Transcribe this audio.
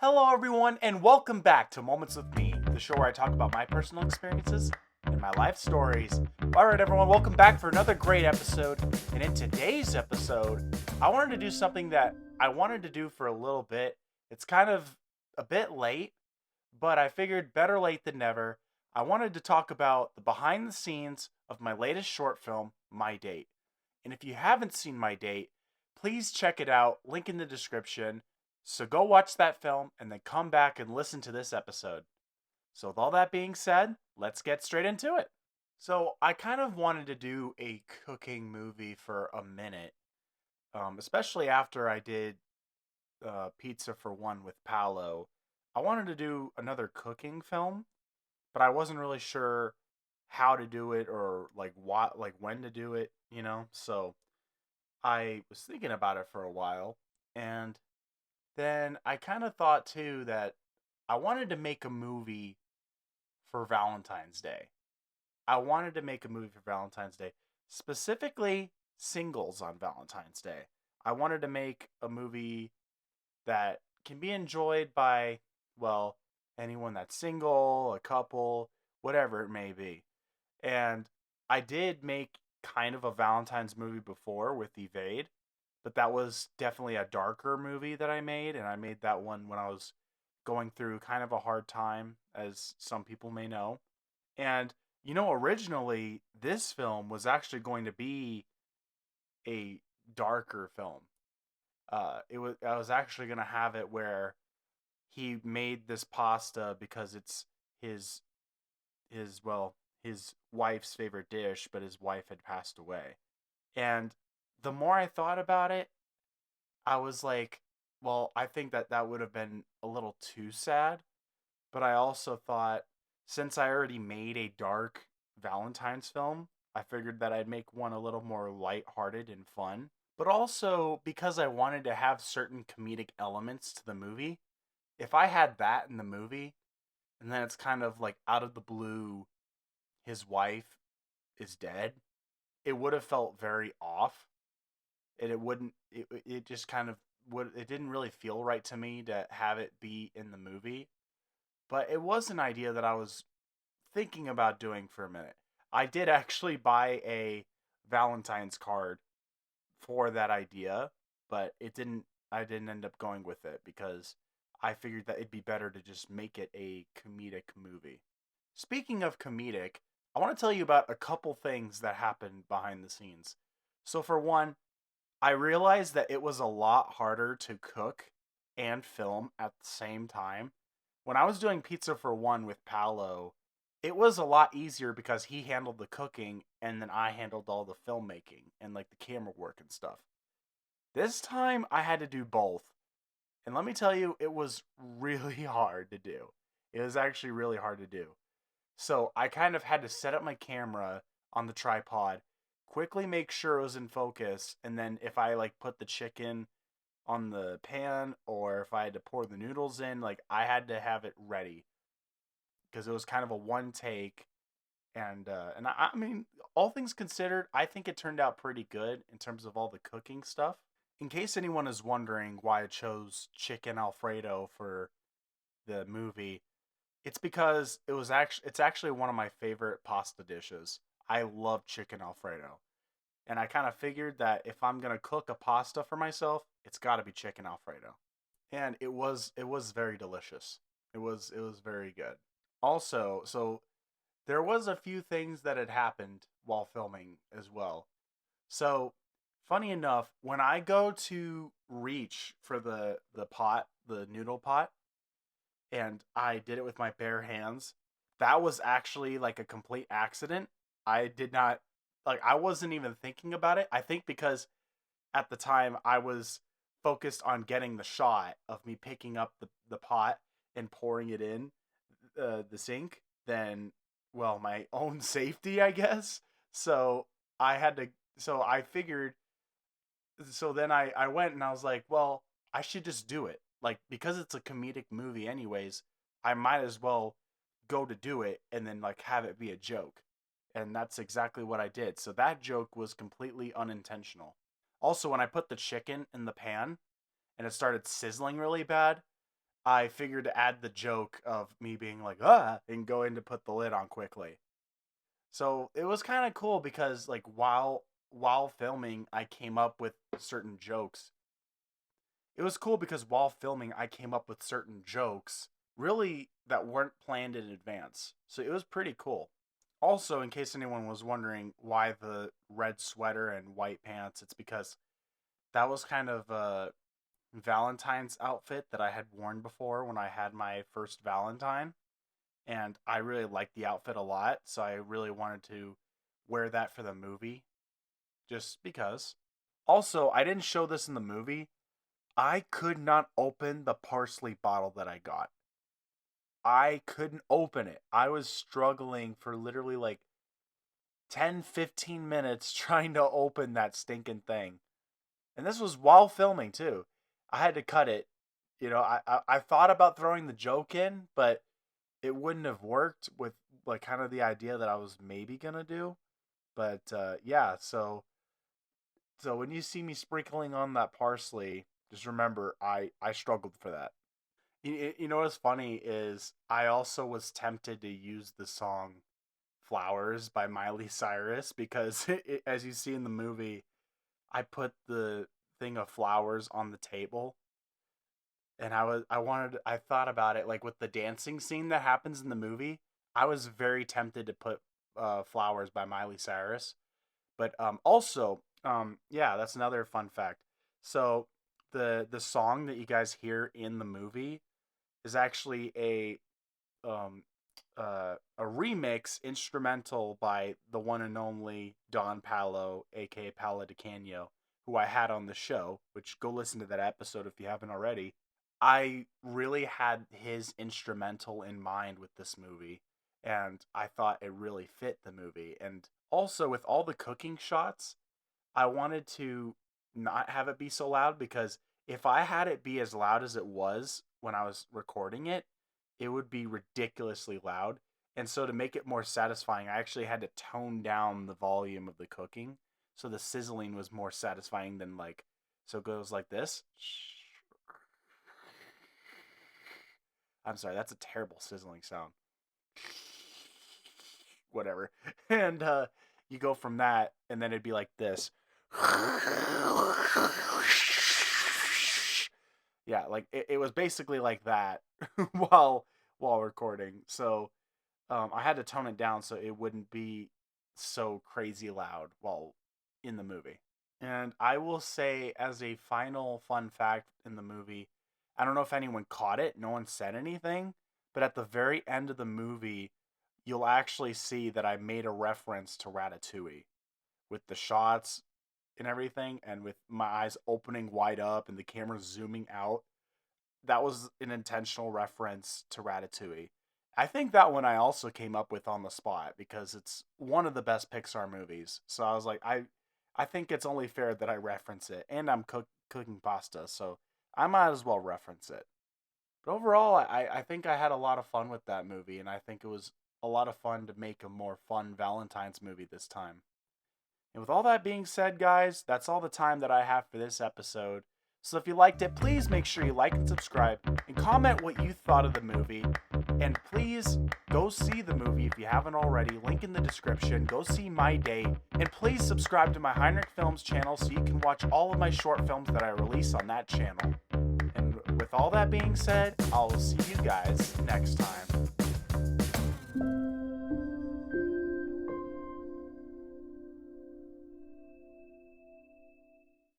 Hello, everyone, and welcome back to Moments with Me, the show where I talk about my personal experiences and my life stories. All right, everyone, welcome back for another great episode. And in today's episode, I wanted to do something that I wanted to do for a little bit. It's kind of a bit late, but I figured better late than never. I wanted to talk about the behind the scenes of my latest short film, My Date. And if you haven't seen My Date, please check it out. Link in the description. So go watch that film and then come back and listen to this episode. So, with all that being said, let's get straight into it. So, I kind of wanted to do a cooking movie for a minute, especially after I did Pizza for One with Paolo. I wanted to do another cooking film, but I wasn't really sure how to do it or like when to do it, you know? So, I was thinking about it for a while, and then I kind of thought too that I wanted to make a movie for Valentine's Day. I wanted to make a movie for Valentine's Day, specifically singles on Valentine's Day. I wanted to make a movie that can be enjoyed by, well, anyone that's single, a couple, whatever it may be. And I did make kind of a Valentine's movie before with Evade, but that was definitely a darker movie that I made, and I made that one when I was going through kind of a hard time, as some people may know. And originally this film was actually going to be a darker film. I was actually going to have it where he made this pasta because it's his his wife's favorite dish, but his wife had passed away. And the more I thought about it, I was like, well, I think that that would have been a little too sad. But I also thought, since I already made a dark Valentine's film, I figured that I'd make one a little more lighthearted and fun. But also because I wanted to have certain comedic elements to the movie, if I had that in the movie, and then it's kind of like out of the blue, his wife is dead, it would have felt very off. And it wouldn't, it just kind of would, it didn't really feel right to me to have it be in the movie. But it was an idea that I was thinking about doing for a minute. I did actually buy a Valentine's card for that idea, but it didn't I didn't end up going with it because I figured that it'd be better to just make it a comedic movie. Speaking of comedic, I want to tell you about a couple things that happened behind the scenes. So for one, I realized that it was a lot harder to cook and film at the same time. When I was doing Pizza for One with Paolo, it was a lot easier because he handled the cooking and then I handled all the filmmaking and like the camera work and stuff. This time I had to do both. And let me tell you, it was really hard to do. It was actually really hard to do. So I kind of had to set up my camera on the tripod, quickly make sure it was in focus, and then if I like put the chicken on the pan or if I had to pour the noodles in, like I had to have it ready because it was kind of a one take. I mean, all things considered, I think it turned out pretty good in terms of all the cooking stuff. In case anyone is wondering why I chose chicken alfredo for the movie, it's because it's actually one of my favorite pasta dishes. I love chicken alfredo. And I kind of figured that if I'm going to cook a pasta for myself, it's got to be chicken alfredo. And it was very delicious. It was very good. Also, so there was a few things that had happened while filming as well. So, funny enough, when I go to reach for the noodle pot, and I did it with my bare hands, that was actually like a complete accident. I did not I wasn't even thinking about it. I think because at the time I was focused on getting the shot of me picking up the pot and pouring it in the sink than, well, my own safety, I guess. So I had to, so I figured, so then I went and I was like, well, I should just do it. Like, because it's a comedic movie, anyways, I might as well go to do it and then, like, have it be a joke. And that's exactly what I did. So that joke was completely unintentional. Also, when I put the chicken in the pan and it started sizzling really bad, I figured to add the joke of me being like, ah, and going to put the lid on quickly. So it was kind of cool because like while filming, I came up with certain jokes. It was cool because while filming, I came up with certain jokes really that weren't planned in advance. So it was pretty cool. Also, in case anyone was wondering why the red sweater and white pants, it's because that was kind of a Valentine's outfit that I had worn before when I had my first Valentine. And I really liked the outfit a lot. So I really wanted to wear that for the movie just because. Also, I didn't show this in the movie. I could not open the parsley bottle that I got. I couldn't open it. I was struggling for literally like 10, 15 minutes trying to open that stinking thing. And this was while filming too. I had to cut it. I thought about throwing the joke in, but it wouldn't have worked with like kind of the idea that I was maybe gonna do. But yeah, so when you see me sprinkling on that parsley, just remember I struggled for that. You know what's funny is I also was tempted to use the song "Flowers" by Miley Cyrus because as you see in the movie, I put the thing of flowers on the table, and I thought about it like with the dancing scene that happens in the movie. I was very tempted to put "Flowers" by Miley Cyrus, but also yeah, that's another fun fact. So the song that you guys hear in the movie is actually um a remix instrumental by the one and only Don Palo, aka Palo DeCanio, who I had on the show, which go listen to that episode if you haven't already. I really had his instrumental in mind with this movie, and I thought it really fit the movie. And also with all the cooking shots, I wanted to not have it be so loud because if I had it be as loud as it was when I was recording it, it would be ridiculously loud. And so to make it more satisfying, I actually had to tone down the volume of the cooking. So the sizzling was more satisfying than like, so it goes like this. I'm sorry, that's a terrible sizzling sound. Whatever. And you go from that, and then it'd be like this. Yeah, like it was basically like that while recording. So I had to tone it down so it wouldn't be so crazy loud while in the movie. And I will say, as a final fun fact in the movie, I don't know if anyone caught it, no one said anything, but at the very end of the movie, you'll actually see that I made a reference to Ratatouille with the shots and everything, and with my eyes opening wide up and the camera zooming out. That was an intentional reference to Ratatouille. I think that one I also came up with on the spot because it's one of the best Pixar movies. So I was like, I think it's only fair that I reference it, and I'm cooking pasta, so I might as well reference it. But overall, I think I had a lot of fun with that movie, and I think it was a lot of fun to make a more fun Valentine's movie this time. And with all that being said, guys, that's all the time that I have for this episode. So if you liked it, please make sure you like and subscribe and comment what you thought of the movie. And please go see the movie if you haven't already. Link in the description. Go see My Date. And please subscribe to my Heinrich Films channel so you can watch all of my short films that I release on that channel. And with all that being said, I'll see you guys next time.